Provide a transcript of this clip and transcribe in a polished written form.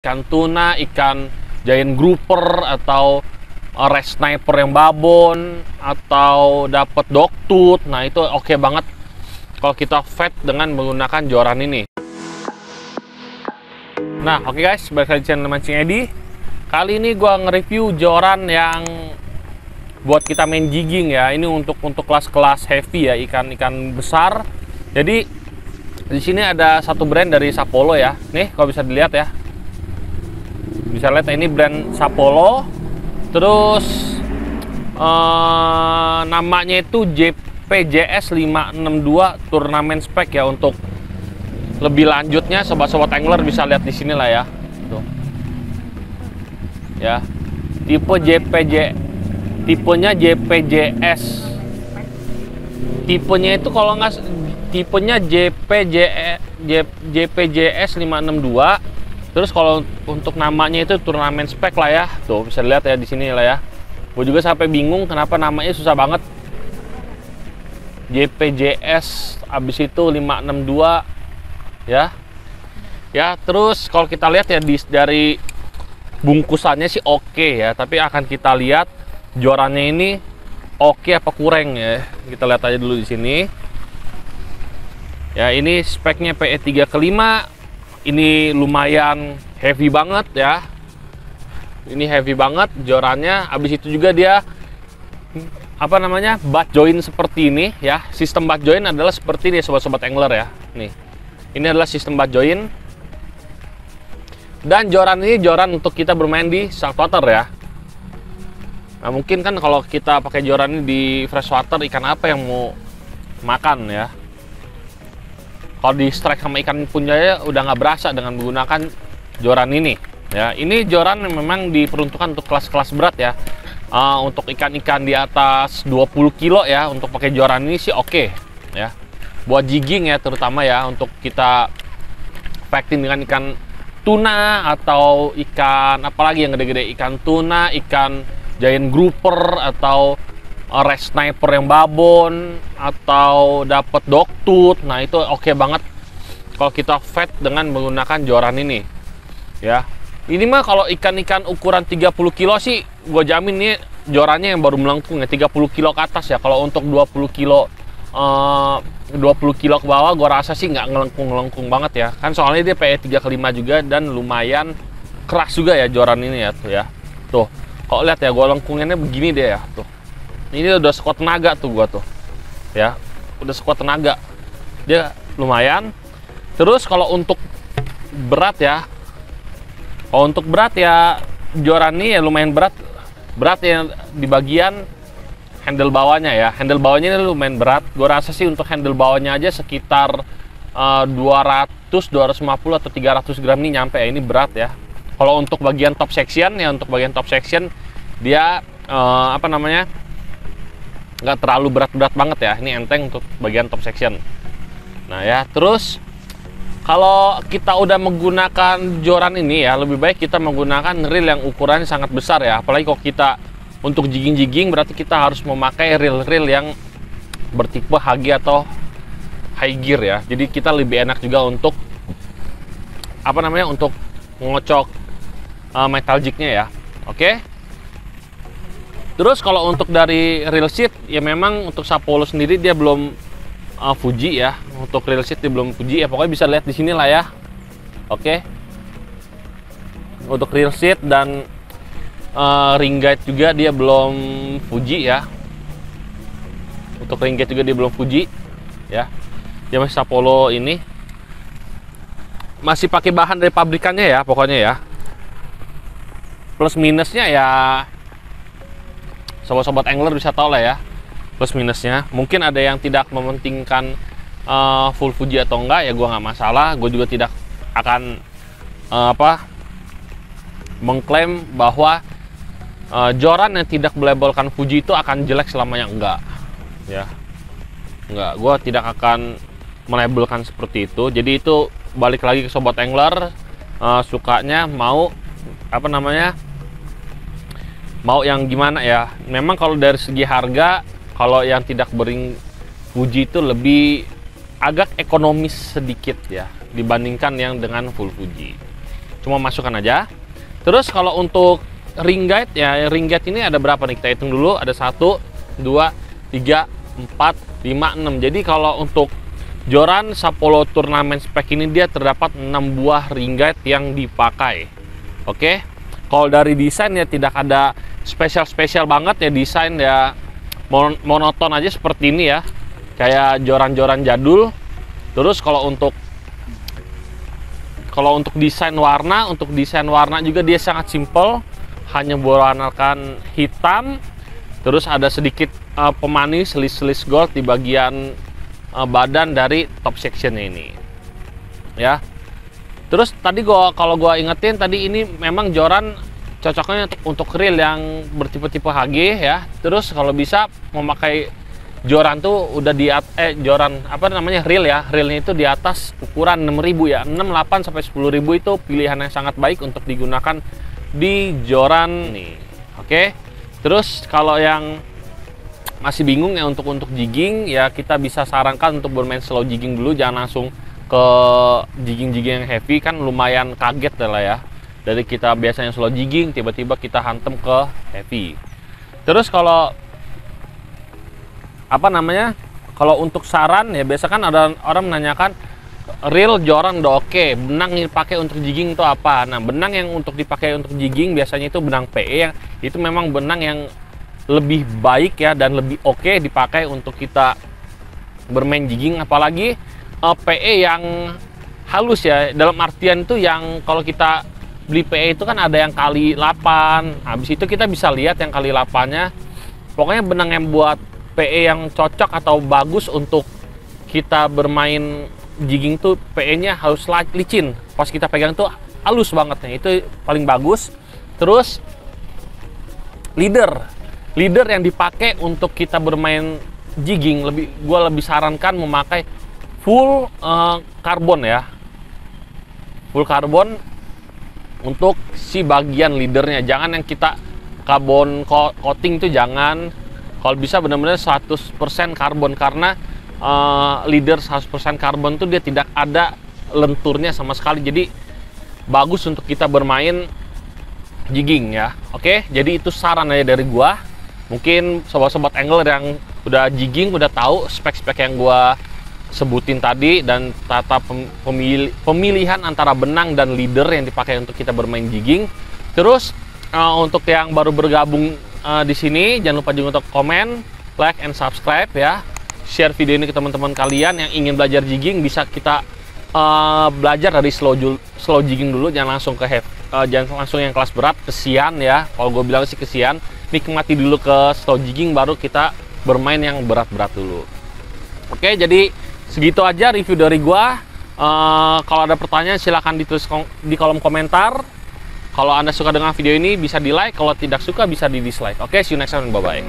ikan tuna, ikan giant grouper, atau red sniper yang babon, atau dapat dogtooth. Nah itu oke banget kalau kita fed dengan menggunakan joran ini. Nah oke guys, balik lagi di channel Mancing Edi. Kali ini gua nge-review joran yang buat kita main jigging ya. Ini untuk kelas-kelas heavy ya, ikan-ikan besar. Jadi di sini ada satu brand dari Sapolo ya. Nih kalau bisa dilihat ya, bisa lihat ini brand Sapolo. Terus namanya itu JPJS 562 turnamen spec ya. Untuk lebih lanjutnya sobat-sobat angler bisa lihat di sini lah ya. Tuh. Ya. Tipenya JPJS. Tipenya itu kalau nggak, tipenya JPJS 562. Terus kalau untuk namanya itu turnamen spec lah ya. Tuh bisa lihat ya di sini lah ya. Gue juga sampai bingung kenapa namanya susah banget. JPJS habis itu 562 ya. Ya, terus kalau kita lihat ya dari bungkusannya sih oke ya, tapi akan kita lihat jorannya ini oke apa kurang ya. Kita lihat aja dulu di sini. Ya, ini speknya PE 3/5. Ini lumayan heavy banget ya. Ini heavy banget jorannya. Habis itu juga dia apa namanya, butt joint seperti ini ya. Sistem butt joint adalah seperti ini sobat-sobat angler ya. Nih, ini adalah sistem butt joint. Dan joran ini joran untuk kita bermain di saltwater ya. Nah mungkin kan kalau kita pakai joran ini di freshwater, ikan apa yang mau makan ya. Kalau di strike sama ikan punjaya udah nggak berasa dengan menggunakan joran ini ya. Ini joran yang memang diperuntukkan untuk kelas-kelas berat ya. Untuk ikan-ikan di atas 20 kilo ya, untuk pakai joran ini sih oke ya. Buat jigging ya terutama ya, untuk kita fighting dengan ikan tuna atau ikan apalagi yang gede-gede, ikan tuna, ikan giant grouper, atau red sniper yang babon, atau dapat dogtooth. Nah itu oke banget kalau kita fed dengan menggunakan joran ini ya. Ini mah kalau ikan-ikan ukuran 30 kilo sih gue jamin nih jorannya yang baru melengkung ya, 30 kilo ke atas ya. Kalau untuk 20 kilo ke bawah gue rasa sih nggak ngelengkung banget ya. Kan soalnya dia PE 3/5 juga dan lumayan keras juga ya joran ini ya. Tuh ya, tuh kalau lihat ya, gue lengkungannya begini deh ya. Tuh, ini udah sekuat tenaga tuh gua tuh ya, udah sekuat tenaga, dia lumayan. Terus kalau untuk berat ya, joran ini ya lumayan berat ya di bagian handle bawahnya ya. Handle bawahnya ini lumayan berat. Gua rasa sih untuk handle bawahnya aja sekitar 200, 250 atau 300 gram nih nyampe ya. Ini berat ya. Kalau untuk bagian top section ya, dia apa namanya, nggak terlalu berat-berat banget ya. Ini enteng untuk bagian top section. Nah ya, terus kalau kita udah menggunakan joran ini ya, lebih baik kita menggunakan reel yang ukurannya sangat besar ya. Apalagi kalau kita untuk jigging berarti kita harus memakai reel yang bertipe HG atau high gear ya. Jadi kita lebih enak juga untuk apa namanya, untuk ngocok metal jignya ya. Oke. Terus kalau untuk dari reel sheet ya, memang untuk Sapolo sendiri dia belum Fuji ya. Untuk reel sheet dia belum Fuji ya, pokoknya bisa lihat di sini lah ya. Oke. Untuk reel sheet dan ring guide juga dia belum Fuji ya. Untuk ring guide juga dia belum Fuji ya. Dia masih Sapolo ini. Masih pakai bahan dari pabrikannya ya pokoknya ya. Plus minusnya ya sobat-sobat angler bisa tahu lah ya, plus minusnya. Mungkin ada yang tidak mementingkan full Fuji atau enggak ya, gue nggak masalah. Gue juga tidak akan mengklaim bahwa joran yang tidak melabelkan Fuji itu akan jelek selamanya, enggak ya. Enggak, gue tidak akan melabelkan seperti itu. Jadi itu balik lagi ke sobat angler, sukanya mau apa namanya, mau yang gimana ya. Memang kalau dari segi harga, kalau yang tidak bering Fuji itu lebih agak ekonomis sedikit ya dibandingkan yang dengan full Fuji cuma masukkan aja. Terus kalau untuk ring guide ya, ring guide ini ada berapa nih? Kita hitung dulu, ada 1, 2, 3, 4, 5, 6. Jadi kalau untuk joran Sapolo turnamen spec ini dia terdapat 6 buah ring guide yang dipakai. Oke. Kalau dari desain ya tidak ada spesial banget ya, desain ya monoton aja seperti ini ya. Kayak joran-joran jadul. Terus kalau untuk desain warna, juga dia sangat simple, hanya berwarnakan hitam. Terus ada sedikit pemanis list gold di bagian badan dari top section ini. Ya. Terus tadi kalau gua ingetin tadi, ini memang joran cocoknya untuk reel yang bertipe-tipe HG ya. Terus kalau bisa memakai joran tuh udah joran apa namanya, reel ya, reelnya itu di atas ukuran 6000 ya, 6, 8 sampai 10.000 itu pilihan yang sangat baik untuk digunakan di joran nih. Oke. Terus kalau yang masih bingung ya untuk jigging ya, kita bisa sarankan untuk bermain slow jigging dulu, jangan langsung ke jigging yang heavy, kan lumayan kaget lah ya. Dari kita biasanya slow jigging tiba-tiba kita hantem ke heavy. Terus kalau kalau untuk saran ya, biasa kan ada orang menanyakan reel joran udah oke, benang yang dipakai untuk jigging itu apa? Nah, benang yang untuk dipakai untuk jigging biasanya itu benang PE, yang itu memang benang yang lebih baik ya dan lebih oke dipakai untuk kita bermain jigging, apalagi PE yang halus ya, dalam artian itu yang kalau kita beli PE itu kan ada yang kali 8, habis itu kita bisa lihat yang kali 8-nya. Pokoknya benang yang buat PE yang cocok atau bagus untuk kita bermain jigging tuh PE-nya harus licin, pas kita pegang tuh halus banget nih, itu paling bagus. Terus leader yang dipakai untuk kita bermain jigging, gue lebih sarankan memakai full karbon ya, full karbon untuk si bagian leadernya. Jangan yang kita karbon coating tuh jangan. Kalau bisa benar-benar 100% karbon, karena leader 100% karbon tuh dia tidak ada lenturnya sama sekali. Jadi bagus untuk kita bermain jigging ya. Oke, jadi itu saran aja dari gua. Mungkin sobat-sobat angler yang udah jigging udah tahu spek-spek yang gua sebutin tadi, dan tata pemilihan antara benang dan leader yang dipakai untuk kita bermain jigging. Terus untuk yang baru bergabung di sini, jangan lupa juga untuk komen, like, and subscribe ya. Share video ini ke teman-teman kalian yang ingin belajar jigging. Bisa kita belajar dari slow jigging dulu, jangan langsung jangan langsung yang kelas berat, kesian ya. Kalau gue bilang sih kesian, nikmati dulu ke slow jigging, baru kita bermain yang berat-berat dulu. Oke, jadi segitu aja review dari gue. Kalau ada pertanyaan silahkan ditulis di kolom komentar. Kalau Anda suka dengan video ini bisa di like, kalau tidak suka bisa di dislike. Oke, see you next time, bye-bye.